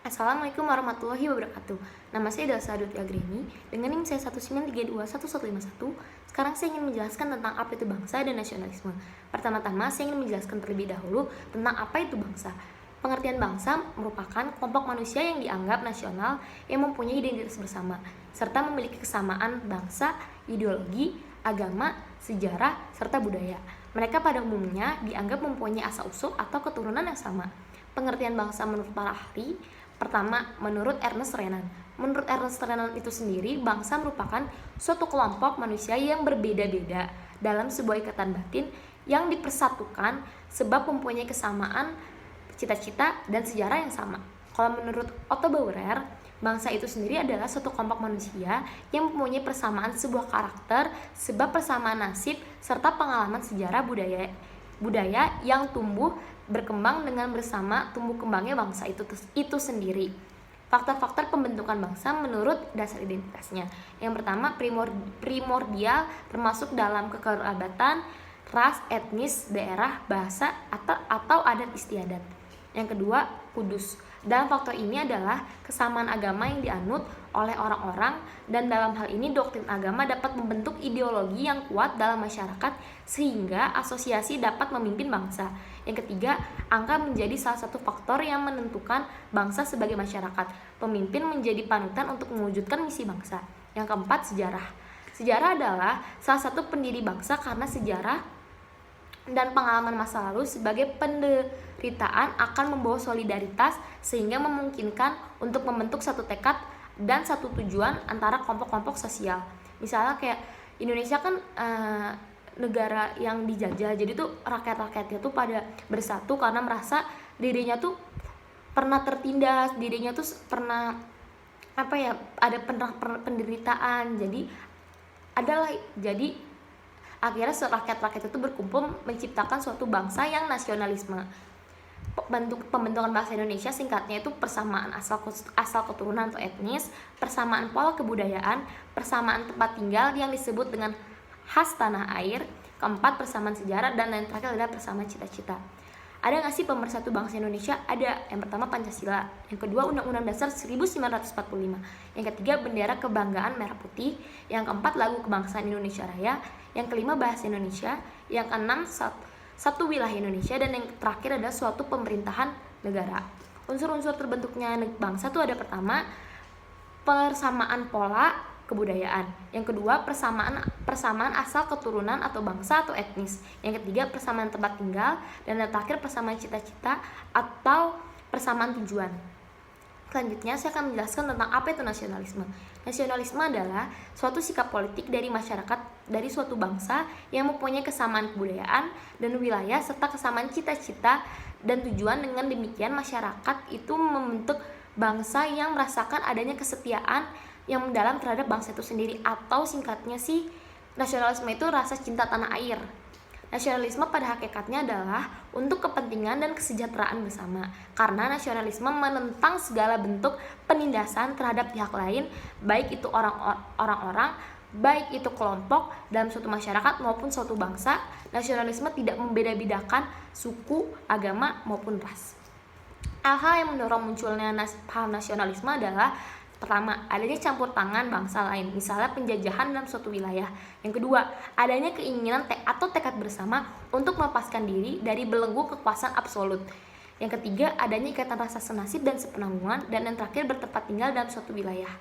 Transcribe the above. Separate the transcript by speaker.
Speaker 1: Assalamualaikum warahmatullahi wabarakatuh. Nama saya Delsa Aditya Greni dengan NIM saya 193211151. Sekarang saya ingin menjelaskan tentang apa itu bangsa dan nasionalisme. Pertama-tama saya ingin menjelaskan terlebih dahulu tentang apa itu bangsa. Pengertian bangsa merupakan kelompok manusia yang dianggap nasional yang mempunyai identitas bersama serta memiliki kesamaan bangsa, ideologi, agama, sejarah, serta budaya. Mereka pada umumnya dianggap mempunyai asal-usul atau keturunan yang sama. Pengertian bangsa menurut para ahli. Pertama, menurut Ernest Renan. Menurut Ernest Renan itu sendiri, bangsa merupakan suatu kelompok manusia yang berbeda-beda dalam sebuah ikatan batin yang dipersatukan sebab mempunyai kesamaan cita-cita dan sejarah yang sama. Kalau menurut Otto Bauer, bangsa itu sendiri adalah suatu kelompok manusia yang mempunyai persamaan sebuah karakter sebab persamaan nasib serta pengalaman sejarah budaya yang tumbuh berkembang dengan bersama tumbuh kembangnya bangsa itu sendiri. Faktor-faktor pembentukan bangsa menurut dasar identitasnya. Yang pertama, primordial termasuk dalam kekerabatan, ras, etnis, daerah, bahasa, atau adat istiadat. Yang kedua, kudus. Dalam faktor ini adalah kesamaan agama yang dianut oleh orang-orang, dan dalam hal ini doktrin agama dapat membentuk ideologi yang kuat dalam masyarakat sehingga asosiasi dapat memimpin bangsa. Yang ketiga, angka menjadi salah satu faktor yang menentukan bangsa sebagai masyarakat. Pemimpin menjadi panutan untuk mewujudkan misi bangsa. Yang keempat, sejarah. Sejarah adalah salah satu pendiri bangsa karena sejarah dan pengalaman masa lalu sebagai penderitaan akan membawa solidaritas sehingga memungkinkan untuk membentuk satu tekad dan satu tujuan antara kelompok-kelompok sosial. Misalnya kayak Indonesia kan negara yang dijajah, jadi tuh rakyat-rakyatnya tuh pada bersatu karena merasa dirinya tuh pernah tertindas, dirinya tuh pernah ada penderitaan, jadi akhirnya rakyat-rakyat itu berkumpul menciptakan suatu bangsa yang nasionalisme. Pembentukan bangsa Indonesia singkatnya itu persamaan asal keturunan atau etnis, persamaan pola kebudayaan, persamaan tempat tinggal yang disebut dengan khas tanah air, keempat persamaan sejarah, dan yang terakhir adalah persamaan cita-cita. Ada nggak sih pemersatu bangsa Indonesia? Ada. Yang pertama Pancasila, yang kedua Undang-Undang Dasar 1945, yang ketiga bendera kebanggaan merah putih, yang keempat lagu kebangsaan Indonesia Raya, yang kelima bahasa Indonesia, yang keenam satu wilayah Indonesia, dan yang terakhir adalah suatu pemerintahan negara. Unsur-unsur terbentuknya bangsa itu ada pertama persamaan pola kebudayaan, yang kedua persamaan asal keturunan atau bangsa atau etnis, yang ketiga persamaan tempat tinggal, dan yang terakhir persamaan cita-cita atau persamaan tujuan. Selanjutnya saya akan menjelaskan tentang apa itu nasionalisme. Nasionalisme adalah suatu sikap politik dari masyarakat dari suatu bangsa yang mempunyai kesamaan kebudayaan dan wilayah serta kesamaan cita-cita dan tujuan. Dengan demikian masyarakat itu membentuk bangsa yang merasakan adanya kesetiaan yang mendalam terhadap bangsa itu sendiri, atau singkatnya sih nasionalisme itu rasa cinta tanah air. Nasionalisme pada hakikatnya adalah untuk kepentingan dan kesejahteraan bersama, karena nasionalisme menentang segala bentuk penindasan terhadap pihak lain, baik itu orang-orang, baik itu kelompok dalam suatu masyarakat maupun suatu bangsa. Nasionalisme tidak membeda-bedakan suku, agama maupun ras. Hal-hal yang mendorong munculnya paham nasionalisme adalah pertama, adanya campur tangan bangsa lain, misalnya penjajahan dalam suatu wilayah. Yang kedua, adanya keinginan atau tekad bersama untuk melepaskan diri dari belenggu kekuasaan absolut. Yang ketiga, adanya ikatan rasa senasib dan sepenanggungan, dan yang terakhir bertempat tinggal dalam suatu wilayah.